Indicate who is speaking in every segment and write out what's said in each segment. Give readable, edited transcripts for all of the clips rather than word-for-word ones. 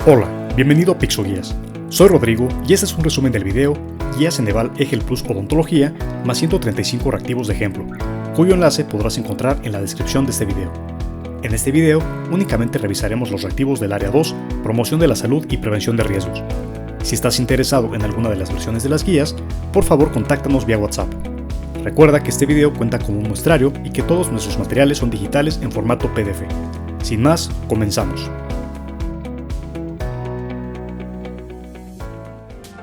Speaker 1: Hola, bienvenido a Pixoguías. Soy Rodrigo y este es un resumen del video Guías Ceneval EGEL Plus Odontología más 135 reactivos de ejemplo, cuyo enlace podrás encontrar en la descripción de este video. En este video únicamente revisaremos los reactivos del área 2, promoción de la salud y prevención de riesgos. Si estás interesado en alguna de las versiones de las guías, por favor contáctanos vía WhatsApp. Recuerda que este video cuenta con un muestrario y que todos nuestros materiales son digitales en formato PDF. Sin más, comenzamos.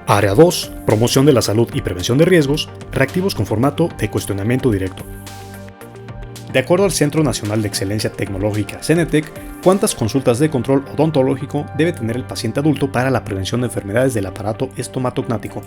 Speaker 1: Área 2, promoción de la salud y prevención de riesgos, reactivos con formato de cuestionamiento directo. De acuerdo al Centro Nacional de Excelencia Tecnológica, CENETEC, ¿cuántas consultas de control odontológico debe tener el paciente adulto para la prevención de enfermedades del aparato estomatognático?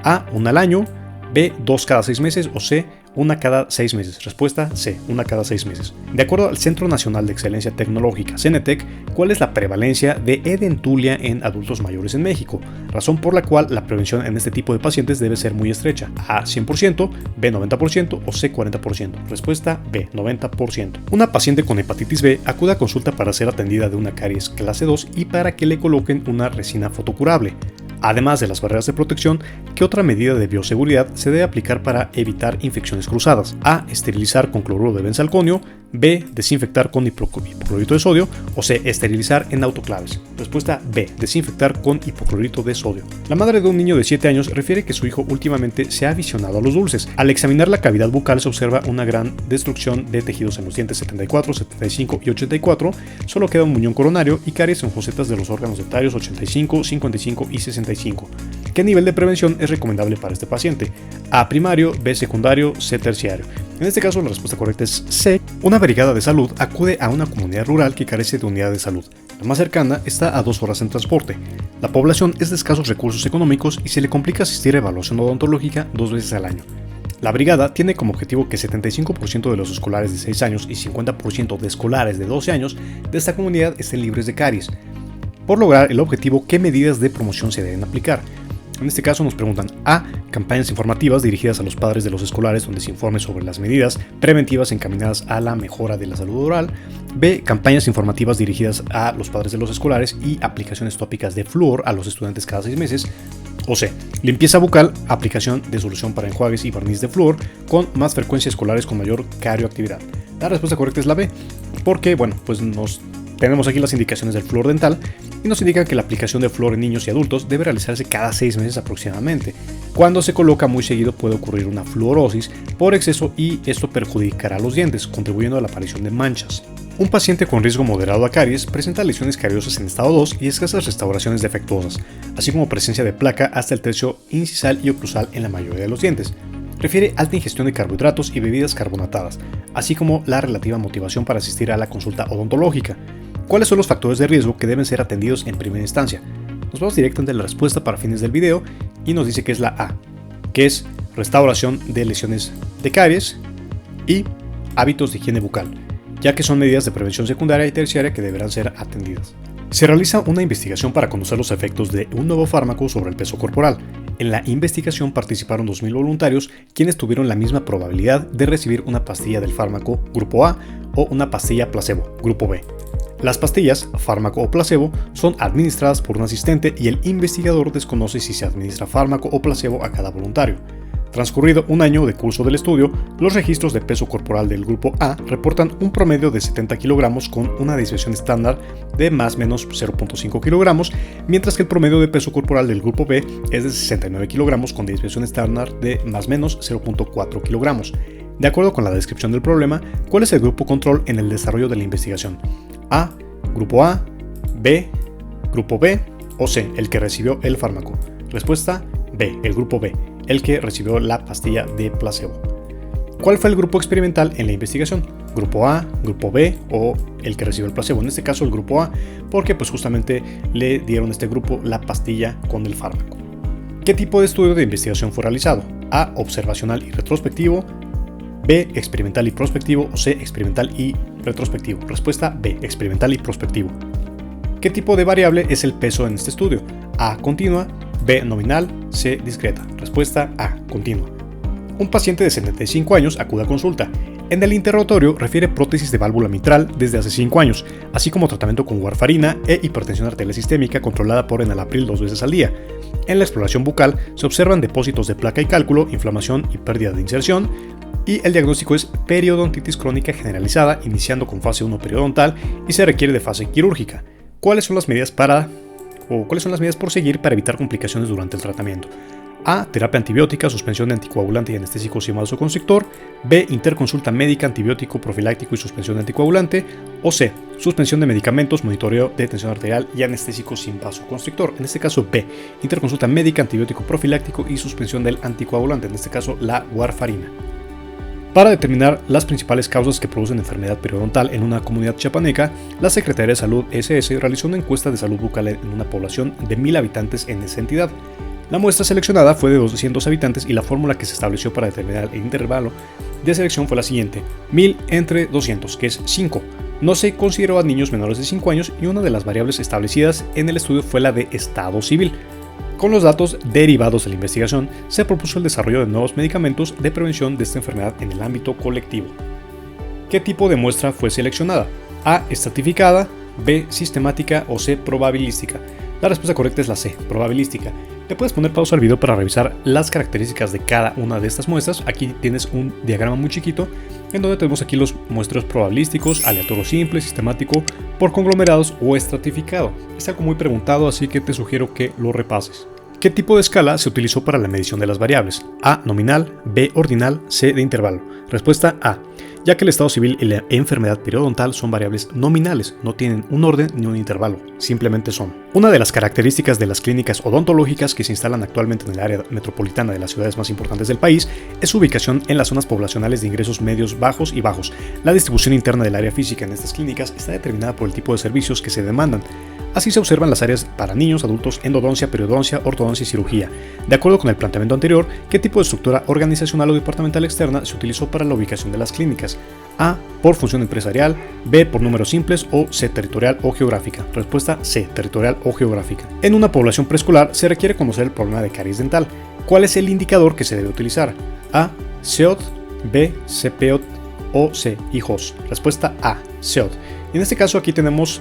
Speaker 1: A, 1 al año, B, 2 cada 6 meses o C, 1 cada 6 meses. Respuesta C, 1 cada 6 meses. De acuerdo al Centro Nacional de Excelencia Tecnológica, CENETEC, ¿cuál es la prevalencia de edentulia en adultos mayores en México? Razón por la cual la prevención en este tipo de pacientes debe ser muy estrecha. A, 100%, B, 90% o C, 40%. Respuesta B, 90%. Una paciente con hepatitis B acude a consulta para ser atendida de una caries clase 2 y para que le coloquen una resina fotocurable. Además de las barreras de protección, ¿qué otra medida de bioseguridad se debe aplicar para evitar infecciones cruzadas? A, esterilizar con cloruro de benzalconio, B, desinfectar con hipoclorito de sodio o C, esterilizar en autoclaves. Respuesta B, desinfectar con hipoclorito de sodio. La madre de un niño de 7 años refiere que su hijo últimamente se ha aficionado a los dulces. Al examinar la cavidad bucal se observa una gran destrucción de tejidos en los dientes 74, 75 y 84, solo queda un muñón coronario y caries en fosetas de los órganos dentarios 85, 55 y 65. ¿Qué nivel de prevención es recomendable para este paciente? A, primario, B, secundario, C, terciario. En este caso la respuesta correcta es C. Una brigada de salud acude a una comunidad rural que carece de unidad de salud. La más cercana está a 2 horas en transporte. La población es de escasos recursos económicos y se le complica asistir a evaluación odontológica 2 veces al año. La brigada tiene como objetivo que 75% de los escolares de 6 años y 50% de escolares de 12 años de esta comunidad estén libres de caries. Por lograr el objetivo, ¿qué medidas de promoción se deben aplicar? En este caso nos preguntan A, campañas informativas dirigidas a los padres de los escolares donde se informe sobre las medidas preventivas encaminadas a la mejora de la salud oral. B, campañas informativas dirigidas a los padres de los escolares y aplicaciones tópicas de flúor a los estudiantes cada 6 meses. O C, limpieza bucal, aplicación de solución para enjuagues y barniz de flúor con más frecuencia escolares con mayor carioactividad. La respuesta correcta es la B, porque tenemos aquí las indicaciones del flúor dental y nos indican que la aplicación de flúor en niños y adultos debe realizarse cada 6 meses aproximadamente. Cuando se coloca muy seguido puede ocurrir una fluorosis por exceso y esto perjudicará los dientes, contribuyendo a la aparición de manchas. Un paciente con riesgo moderado a caries presenta lesiones cariosas en estado 2 y escasas restauraciones defectuosas, así como presencia de placa hasta el tercio incisal y oclusal en la mayoría de los dientes. Refiere alta ingestión de carbohidratos y bebidas carbonatadas, así como la relativa motivación para asistir a la consulta odontológica. ¿Cuáles son los factores de riesgo que deben ser atendidos en primera instancia? Nos vamos directamente a la respuesta para fines del video y nos dice que es la A, que es restauración de lesiones de caries y hábitos de higiene bucal, ya que son medidas de prevención secundaria y terciaria que deberán ser atendidas. Se realiza una investigación para conocer los efectos de un nuevo fármaco sobre el peso corporal. En la investigación participaron 2.000 voluntarios, quienes tuvieron la misma probabilidad de recibir una pastilla del fármaco grupo A o una pastilla placebo, grupo B. Las pastillas, fármaco o placebo, son administradas por un asistente y el investigador desconoce si se administra fármaco o placebo a cada voluntario. Transcurrido un año de curso del estudio, los registros de peso corporal del grupo A reportan un promedio de 70 kilogramos con una desviación estándar de más o menos 0.5 kilogramos, mientras que el promedio de peso corporal del grupo B es de 69 kilogramos con desviación estándar de más o menos 0.4 kilogramos. De acuerdo con la descripción del problema, ¿cuál es el grupo control en el desarrollo de la investigación? A, grupo A, B, grupo B o C, el que recibió el fármaco. Respuesta B, el grupo B, el que recibió la pastilla de placebo. ¿Cuál fue el grupo experimental en la investigación? ¿Grupo A, grupo B o el que recibió el placebo? En este caso el grupo A, porque justamente le dieron a este grupo la pastilla con el fármaco. ¿Qué tipo de estudio de investigación fue realizado? A, observacional y retrospectivo, B, experimental y prospectivo o C, experimental y retrospectivo. Respuesta B, experimental y prospectivo. ¿Qué tipo de variable es el peso en este estudio? A, continua, B, nominal, C, discreta. Respuesta A, continua. Un paciente de 75 años acude a consulta. En el interrogatorio refiere prótesis de válvula mitral desde hace 5 años, así como tratamiento con warfarina e hipertensión arterial sistémica controlada por enalapril 2 veces al día. En la exploración bucal se observan depósitos de placa y cálculo, inflamación y pérdida de inserción, y el diagnóstico es periodontitis crónica generalizada, iniciando con fase 1 periodontal y se requiere de fase quirúrgica. ¿Cuáles son las medidas por seguir para evitar complicaciones durante el tratamiento? A. Terapia antibiótica, suspensión de anticoagulante y anestésico sin vasoconstrictor. B. Interconsulta médica, antibiótico, profiláctico y suspensión de anticoagulante. O C. Suspensión de medicamentos, monitoreo de tensión arterial y anestésico sin vasoconstrictor. En este caso B. Interconsulta médica, antibiótico, profiláctico y suspensión del anticoagulante. En este caso la warfarina. Para determinar las principales causas que producen enfermedad periodontal en una comunidad chiapaneca, la Secretaría de Salud SS realizó una encuesta de salud bucal en una población de 1000 habitantes en esa entidad. La muestra seleccionada fue de 200 habitantes y la fórmula que se estableció para determinar el intervalo de selección fue la siguiente: 1000 entre 200, que es 5. No se consideró a niños menores de 5 años y una de las variables establecidas en el estudio fue la de estado civil. Con los datos derivados de la investigación, se propuso el desarrollo de nuevos medicamentos de prevención de esta enfermedad en el ámbito colectivo. ¿Qué tipo de muestra fue seleccionada? A. Estratificada, B. Sistemática o C. Probabilística. La respuesta correcta es la C, probabilística. Le puedes poner pausa al video para revisar las características de cada una de estas muestras. Aquí tienes un diagrama muy chiquito en donde tenemos aquí los muestreos probabilísticos, aleatorio simple, sistemático, por conglomerados o estratificado. Es algo muy preguntado, así que te sugiero que lo repases. ¿Qué tipo de escala se utilizó para la medición de las variables? A. Nominal, B. Ordinal, C. De intervalo. Respuesta A. Ya que el estado civil y la enfermedad periodontal son variables nominales, no tienen un orden ni un intervalo, simplemente son. Una de las características de las clínicas odontológicas que se instalan actualmente en el área metropolitana de las ciudades más importantes del país es su ubicación en las zonas poblacionales de ingresos medios, bajos y bajos. La distribución interna del área física en estas clínicas está determinada por el tipo de servicios que se demandan. Así se observan las áreas para niños, adultos, endodoncia, periodoncia, ortodoncia y cirugía. De acuerdo con el planteamiento anterior, ¿qué tipo de estructura organizacional o departamental externa se utilizó para la ubicación de las clínicas? A. Por función empresarial, B. Por números simples o C. Territorial o geográfica. Respuesta C. Territorial o geográfica. En una población preescolar se requiere conocer el problema de caries dental. ¿Cuál es el indicador que se debe utilizar? A. CEOT, B. CPOT o C. IJOS. Respuesta A. CEOT. En este caso aquí tenemos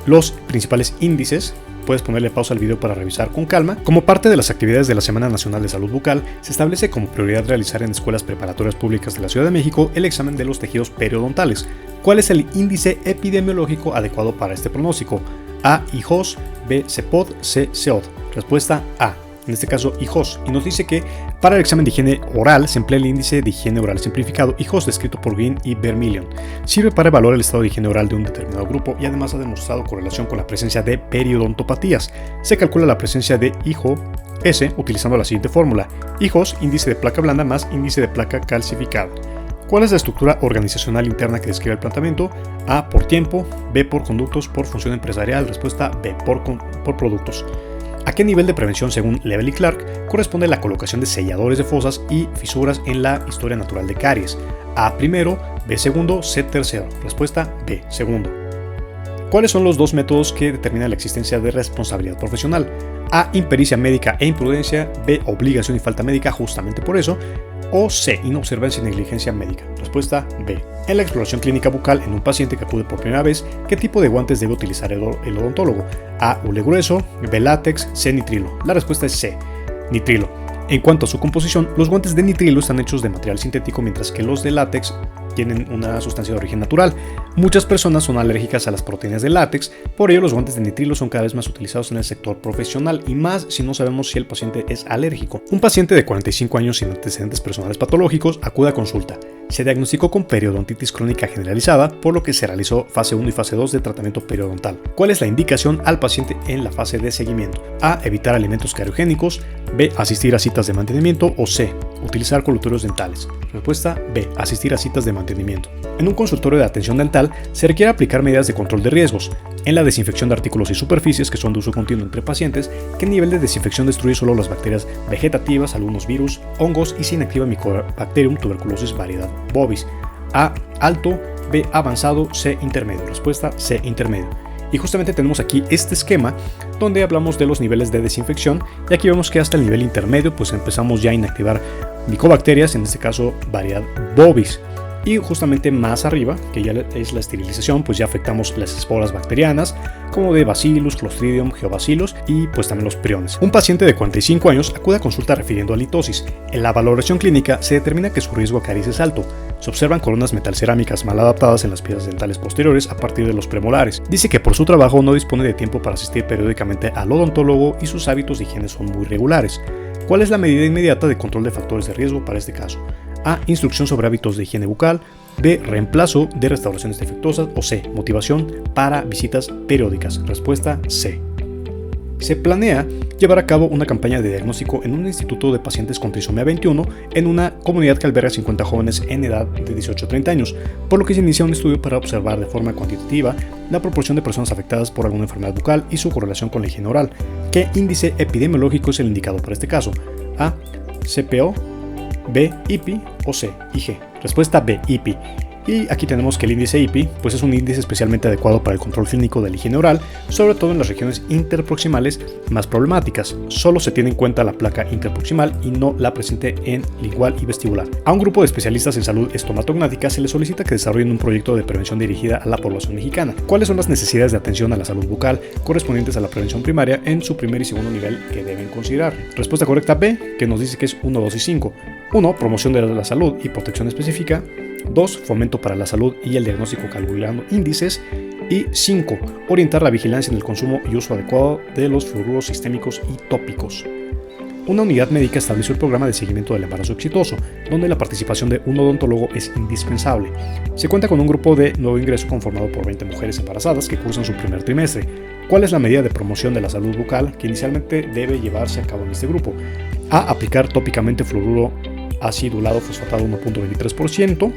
Speaker 1: los principales índices. Puedes ponerle pausa al video para revisar con calma. Como parte de las actividades de la Semana Nacional de Salud Bucal, se establece como prioridad realizar en escuelas preparatorias públicas de la Ciudad de México el examen de los tejidos periodontales. ¿Cuál es el índice epidemiológico adecuado para este pronóstico? A. IJOS, B. CEPOT, C. CEOT. Respuesta A. En este caso IJOS, y nos dice que para el examen de higiene oral se emplea el índice de higiene oral simplificado IJOS descrito por Green y Vermillion. Sirve para evaluar el estado de higiene oral de un determinado grupo y además ha demostrado correlación con la presencia de periodontopatías. Se calcula la presencia de IJO-S utilizando la siguiente fórmula: IJOS, índice de placa blanda más índice de placa calcificada. ¿Cuál es la estructura organizacional interna que describe el planteamiento? A. Por tiempo, B. Por conductos, por función empresarial. Respuesta B. Por productos. ¿A qué nivel de prevención, según Level y Clark, corresponde la colocación de selladores de fosas y fisuras en la historia natural de caries? A primero, B segundo, C tercero. Respuesta B segundo. ¿Cuáles son los dos métodos que determinan la existencia de responsabilidad profesional? A. Impericia médica e imprudencia. B. Obligación y falta médica justamente por eso. O C. Inobservancia y negligencia médica. Respuesta B. En la exploración clínica bucal en un paciente que acude por primera vez, ¿qué tipo de guantes debe utilizar el odontólogo? A. Hule grueso, B. Látex, C. Nitrilo. La respuesta es C. Nitrilo. En cuanto a su composición, los guantes de nitrilo están hechos de material sintético, mientras que los de látex tienen una sustancia de origen natural. Muchas personas son alérgicas a las proteínas de látex, por ello los guantes de nitrilo son cada vez más utilizados en el sector profesional y más si no sabemos si el paciente es alérgico. Un paciente de 45 años sin antecedentes personales patológicos acude a consulta. Se diagnosticó con periodontitis crónica generalizada, por lo que se realizó fase 1 y fase 2 de tratamiento periodontal. ¿Cuál es la indicación al paciente en la fase de seguimiento? A. Evitar alimentos cariogénicos, B. Asistir a citas de mantenimiento o C. Utilizar colutorios dentales. Respuesta B. Asistir a citas de mantenimiento. En un consultorio de atención dental se requiere aplicar medidas de control de riesgos. En la desinfección de artículos y superficies que son de uso continuo entre pacientes, ¿qué nivel de desinfección destruye solo las bacterias vegetativas, algunos virus, hongos y se inactiva Mycobacterium tuberculosis variedad bovis? A. Alto, B. Avanzado, C. Intermedio. Respuesta C. Intermedio. Y justamente tenemos aquí este esquema donde hablamos de los niveles de desinfección y aquí vemos que hasta el nivel intermedio pues empezamos ya a inactivar micobacterias, en este caso variedad bovis. Y justamente más arriba, que ya es la esterilización, pues ya afectamos las esporas bacterianas, como de Bacillus, Clostridium, Geobacillus y pues también los priones. Un paciente de 45 años acude a consulta refiriendo a litosis. En la valoración clínica se determina que su riesgo a caries es alto. Se observan coronas metalcerámicas mal adaptadas en las piezas dentales posteriores a partir de los premolares. Dice que por su trabajo no dispone de tiempo para asistir periódicamente al odontólogo y sus hábitos de higiene son muy regulares. ¿Cuál es la medida inmediata de control de factores de riesgo para este caso? A. Instrucción sobre hábitos de higiene bucal. B. Reemplazo de restauraciones defectuosas. O C. Motivación para visitas periódicas. Respuesta C. Se planea llevar a cabo una campaña de diagnóstico en un instituto de pacientes con trisomía 21 en una comunidad que alberga 50 jóvenes en edad de 18 a 30 años, por lo que se inicia un estudio para observar de forma cuantitativa la proporción de personas afectadas por alguna enfermedad bucal y su correlación con la higiene oral. ¿Qué índice epidemiológico es el indicado para este caso? A. CPO, B. IPI o C. IG. Respuesta B. IPI. Y aquí tenemos que el índice IPI pues es un índice especialmente adecuado para el control clínico de la higiene oral, sobre todo en las regiones interproximales más problemáticas. Solo se tiene en cuenta la placa interproximal y no la presente en lingual y vestibular. A un grupo de especialistas en salud estomatognática se les solicita que desarrollen un proyecto de prevención dirigida a la población mexicana. ¿Cuáles son las necesidades de atención a la salud bucal correspondientes a la prevención primaria en su primer y segundo nivel que deben considerar? Respuesta correcta B, que nos dice que es 1, 2 y 5. 1. Promoción de la salud y protección específica. 2. Fomento para la salud y el diagnóstico calculando índices. Y 5. Orientar la vigilancia en el consumo y uso adecuado de los fluoruros sistémicos y tópicos. Una unidad médica estableció el programa de seguimiento del embarazo exitoso, donde la participación de un odontólogo es indispensable. Se cuenta con un grupo de nuevo ingreso conformado por 20 mujeres embarazadas que cursan su primer trimestre. ¿Cuál es la medida de promoción de la salud bucal que inicialmente debe llevarse a cabo en este grupo? A. Aplicar tópicamente fluoruro acidulado fosfatado 1.23%.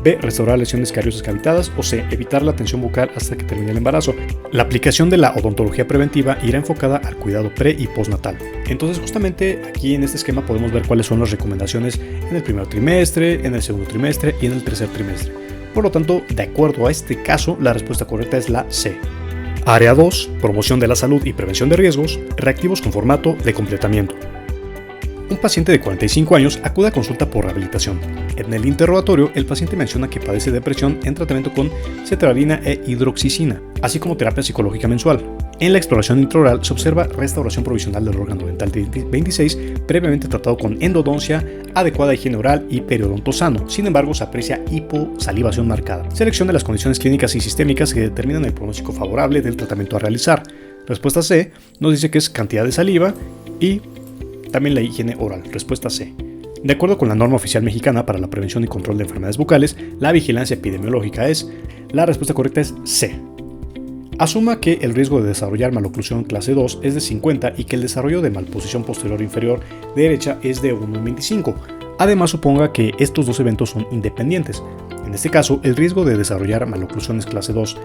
Speaker 1: B. Restaurar lesiones cariosas cavitadas. O C. Evitar la tensión bucal hasta que termine el embarazo. La aplicación de la odontología preventiva irá enfocada al cuidado pre y postnatal. Entonces justamente aquí en este esquema podemos ver cuáles son las recomendaciones en el primer trimestre, en el segundo trimestre y en el tercer trimestre. Por lo tanto, de acuerdo a este caso, la respuesta correcta es la C. Área 2. Promoción de la salud y prevención de riesgos. Reactivos con formato de completamiento. Un paciente de 45 años acude a consulta por rehabilitación. En el interrogatorio, el paciente menciona que padece depresión en tratamiento con cetralina e hidroxicina, así como terapia psicológica mensual. En la exploración intraoral se observa restauración provisional del órgano dental 26, previamente tratado con endodoncia, adecuada higiene oral y periodonto sano. Sin embargo, se aprecia hiposalivación marcada. Selección de las condiciones clínicas y sistémicas que determinan el pronóstico favorable del tratamiento a realizar. Respuesta C nos dice que es cantidad de saliva y también la higiene oral. Respuesta C. De acuerdo con la norma oficial mexicana para la prevención y control de enfermedades bucales, la vigilancia epidemiológica es, la respuesta correcta es C. Asuma que el riesgo de desarrollar maloclusión clase 2 es de 50 y que el desarrollo de malposición posterior inferior derecha es de 1 en 25. Además, suponga que estos dos eventos son independientes. En este caso, el riesgo de desarrollar maloclusiones clase 2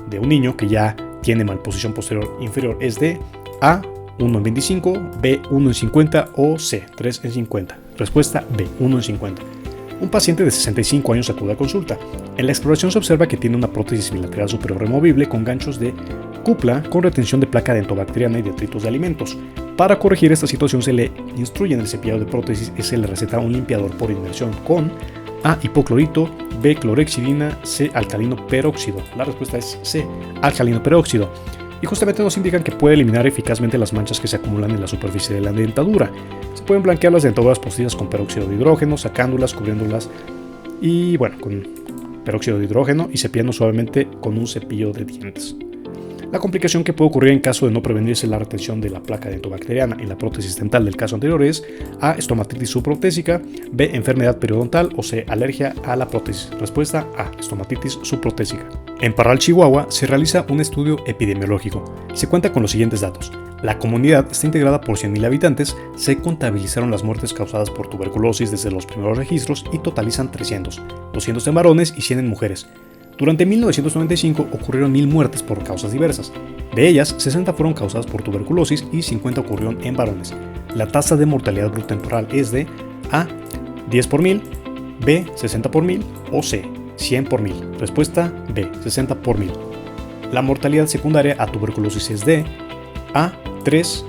Speaker 1: de un niño que ya tiene malposición posterior inferior es de A. 1 en 25, B. 1 en 50 o C. 3 en 50. Respuesta B. 1 en 50. Un paciente de 65 años acude a consulta. En la exploración se observa que tiene una prótesis bilateral superior removible con ganchos de cupla con retención de placa dentobacteriana y detritos de alimentos. Para corregir esta situación se le instruye en el cepillado de prótesis y se le receta un limpiador por inmersión con A. Hipoclorito, B. Clorhexidina, C. Alcalino peróxido. La respuesta es C. Alcalino peróxido. Y justamente nos indican que puede eliminar eficazmente las manchas que se acumulan en la superficie de la dentadura. Se pueden blanquear las dentaduras postizas con peróxido de hidrógeno, sacándolas, cubriéndolas y con peróxido de hidrógeno y cepillando suavemente con un cepillo de dientes. La complicación que puede ocurrir en caso de no prevenirse la retención de la placa dentobacteriana en la prótesis dental del caso anterior es A. Estomatitis subprotésica, B. Enfermedad periodontal o C. Alergia a la prótesis. Respuesta A. Estomatitis subprotésica. En Parral, Chihuahua, se realiza un estudio epidemiológico. Se cuenta con los siguientes datos. La comunidad está integrada por 100.000 habitantes, se contabilizaron las muertes causadas por tuberculosis desde los primeros registros y totalizan 300, 200 en varones y 100 en mujeres. Durante 1995 ocurrieron 1.000 muertes por causas diversas. De ellas, 60 fueron causadas por tuberculosis y 50 ocurrieron en varones. La tasa de mortalidad bruta temporal es de A. 10 por 1000, B. 60 por 1000 o C. 100 por 1000. Respuesta B. 60 por 1000. La mortalidad secundaria a tuberculosis es de A. 3,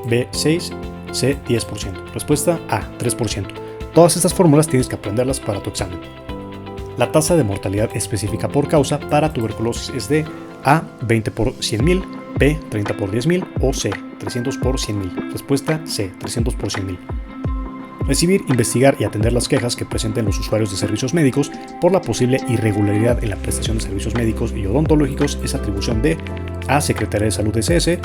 Speaker 1: B. 6, C. 10%. Respuesta A. 3%. Todas estas fórmulas tienes que aprenderlas para tu examen. La tasa de mortalidad específica por causa para tuberculosis es de A, 20 por 100.000, B, 30 por 10.000 o C, 300 por 100.000. Respuesta C, 300 por 100.000. Recibir, investigar y atender las quejas que presenten los usuarios de servicios médicos por la posible irregularidad en la prestación de servicios médicos y odontológicos es atribución de A, Secretaría de Salud SS,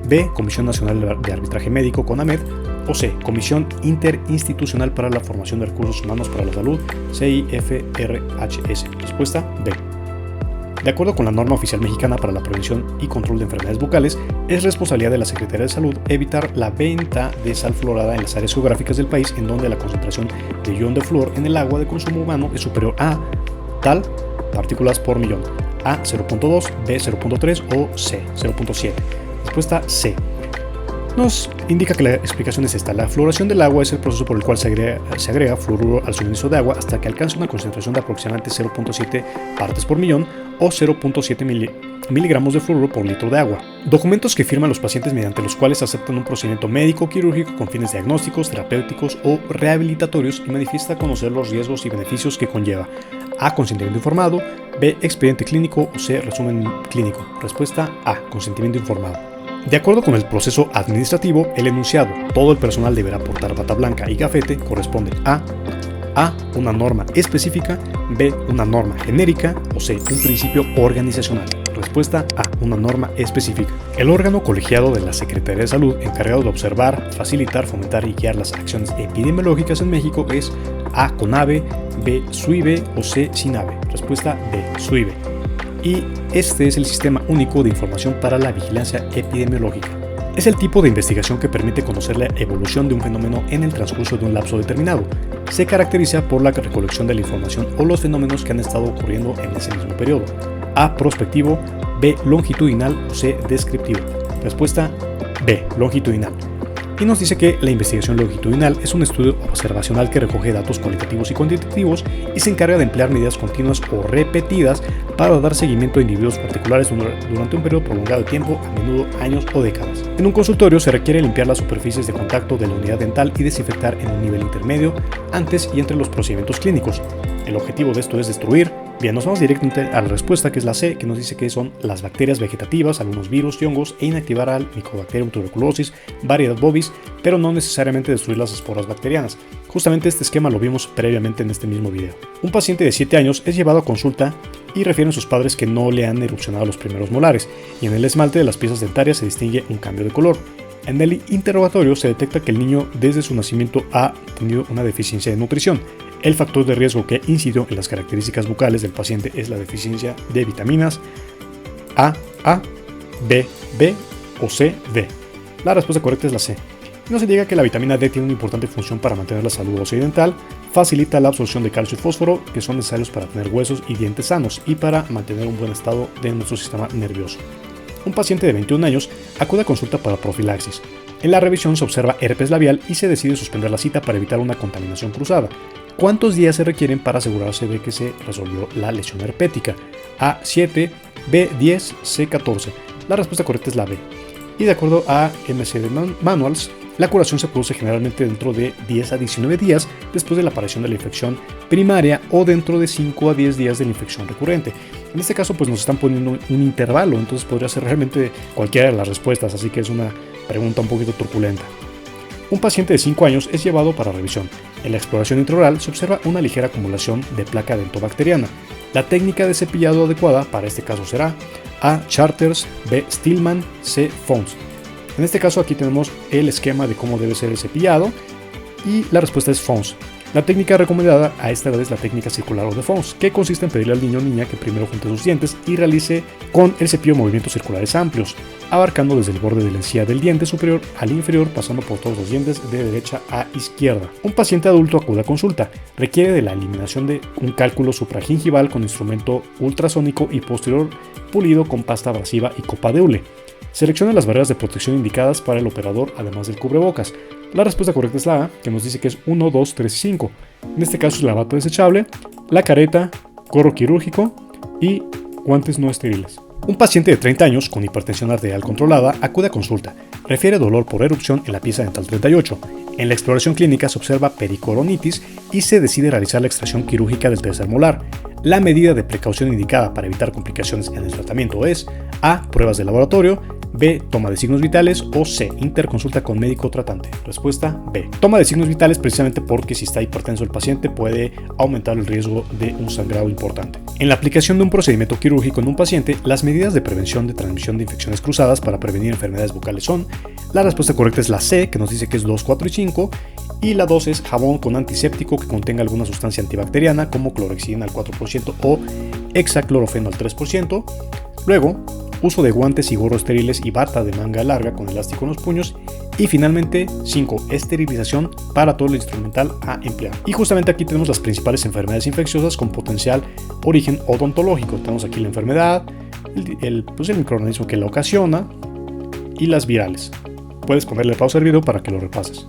Speaker 1: B, Comisión Nacional de Arbitraje Médico, CONAMED, o C, Comisión Interinstitucional para la Formación de Recursos Humanos para la Salud, CIFRHS. Respuesta B. De acuerdo con la norma oficial mexicana para la prevención y control de enfermedades bucales, es responsabilidad de la Secretaría de Salud evitar la venta de sal fluorada en las áreas geográficas del país en donde la concentración de ion de flúor en el agua de consumo humano es superior a tal partículas por millón, A 0.2, B 0.3 o C 0.7. Respuesta C. Nos indica que la explicación es esta. La fluoración del agua es el proceso por el cual se agrega fluoruro al suministro de agua hasta que alcanza una concentración de aproximadamente 0.7 partes por millón o 0.7 miligramos de fluoruro por litro de agua. Documentos que firman los pacientes mediante los cuales aceptan un procedimiento médico quirúrgico con fines diagnósticos, terapéuticos o rehabilitatorios y manifiesta conocer los riesgos y beneficios que conlleva. A. Consentimiento informado. B. Expediente clínico o C. Resumen clínico. Respuesta A. Consentimiento informado. De acuerdo con el proceso administrativo, el enunciado, todo el personal deberá portar bata blanca y gafete, corresponde a una norma específica, B, una norma genérica o C, un principio organizacional. Respuesta A, una norma específica. El órgano colegiado de la Secretaría de Salud encargado de observar, facilitar, fomentar y guiar las acciones epidemiológicas en México es A, CONAVE, B, SUIVE o C, SINAVE. Respuesta B, SUIVE. Y este es el Sistema Único de Información para la Vigilancia Epidemiológica. Es el tipo de investigación que permite conocer la evolución de un fenómeno en el transcurso de un lapso determinado. Se caracteriza por la recolección de la información o los fenómenos que han estado ocurriendo en ese mismo periodo. A, prospectivo, B, longitudinal o C, descriptivo. Respuesta B, longitudinal. Y nos dice que la investigación longitudinal es un estudio observacional que recoge datos cualitativos y cuantitativos y se encarga de emplear medidas continuas o repetidas para dar seguimiento a individuos particulares durante un periodo prolongado de tiempo, a menudo años o décadas. En un consultorio se requiere limpiar las superficies de contacto de la unidad dental y desinfectar en un nivel intermedio antes y entre los procedimientos clínicos. El objetivo de esto es destruir. Bien, nos vamos directamente a la respuesta, que es la C, que nos dice que son las bacterias vegetativas, algunos virus y hongos, e inactivar al Mycobacterium tuberculosis, variedad bovis, pero no necesariamente destruir las esporas bacterianas. Justamente este esquema lo vimos previamente en este mismo video. Un paciente de 7 años es llevado a consulta y refieren sus padres que no le han erupcionado los primeros molares, y en el esmalte de las piezas dentarias se distingue un cambio de color. En el interrogatorio se detecta que el niño desde su nacimiento ha tenido una deficiencia de nutrición. El factor de riesgo que incidió en las características bucales del paciente es la deficiencia de vitaminas A, B, B o C, D. La respuesta correcta es la C. Nos indica que la vitamina D tiene una importante función para mantener la salud ósea y dental, facilita la absorción de calcio y fósforo, que son necesarios para tener huesos y dientes sanos y para mantener un buen estado de nuestro sistema nervioso. Un paciente de 21 años acude a consulta para profilaxis. En la revisión se observa herpes labial y se decide suspender la cita para evitar una contaminación cruzada. ¿Cuántos días se requieren para asegurarse de que se resolvió la lesión herpética? A, 7, B, 10, C, 14. La respuesta correcta es la B. Y de acuerdo a MCD Manuals, la curación se produce generalmente dentro de 10 a 19 días después de la aparición de la infección primaria o dentro de 5 a 10 días de la infección recurrente. En este caso pues nos están poniendo un intervalo, entonces podría ser realmente cualquiera de las respuestas, así que es una pregunta un poquito turbulenta. Un paciente de 5 años es llevado para revisión. En la exploración intraoral se observa una ligera acumulación de placa dentobacteriana. La técnica de cepillado adecuada para este caso será A, Charters, B, Stillman, C, Fons. En este caso aquí tenemos el esquema de cómo debe ser el cepillado y la respuesta es Fons. La técnica recomendada a esta edad es la técnica circular o de Fons, que consiste en pedirle al niño o niña que primero junte sus dientes y realice con el cepillo movimientos circulares amplios, abarcando desde el borde de la encía del diente superior al inferior, pasando por todos los dientes de derecha a izquierda. Un paciente adulto acude a consulta. Requiere de la eliminación de un cálculo supragingival con instrumento ultrasónico y posterior pulido con pasta abrasiva y copa de hule. Selecciona las barreras de protección indicadas para el operador, además del cubrebocas. La respuesta correcta es la A, que nos dice que es 1, 2, 3 y 5. En este caso es la bata desechable, la careta, gorro quirúrgico y guantes no estériles. Un paciente de 30 años con hipertensión arterial controlada acude a consulta. Refiere dolor por erupción en la pieza dental 38. En la exploración clínica se observa pericoronitis y se decide realizar la extracción quirúrgica del tercer molar. La medida de precaución indicada para evitar complicaciones en el tratamiento es A. Pruebas de laboratorio, B. Toma de signos vitales o C. Interconsulta con médico tratante. Respuesta B. Toma de signos vitales precisamente porque si está hipertenso el paciente puede aumentar el riesgo de un sangrado importante. En la aplicación de un procedimiento quirúrgico en un paciente, las medidas de prevención de transmisión de infecciones cruzadas para prevenir enfermedades bucales son: la respuesta correcta es la C, que nos dice que es 2, 4 y 5, y la 2 es jabón con antiséptico que contenga alguna sustancia antibacteriana como clorexidina al 4% o hexaclorofeno al 3%. Luego, uso de guantes y gorros estériles y bata de manga larga con elástico en los puños. Y finalmente, 5. Esterilización para todo el instrumental a emplear. Y justamente aquí tenemos las principales enfermedades infecciosas con potencial origen odontológico. Tenemos aquí la enfermedad, el microorganismo que la ocasiona y las virales. Puedes ponerle pausa al video para que lo repases.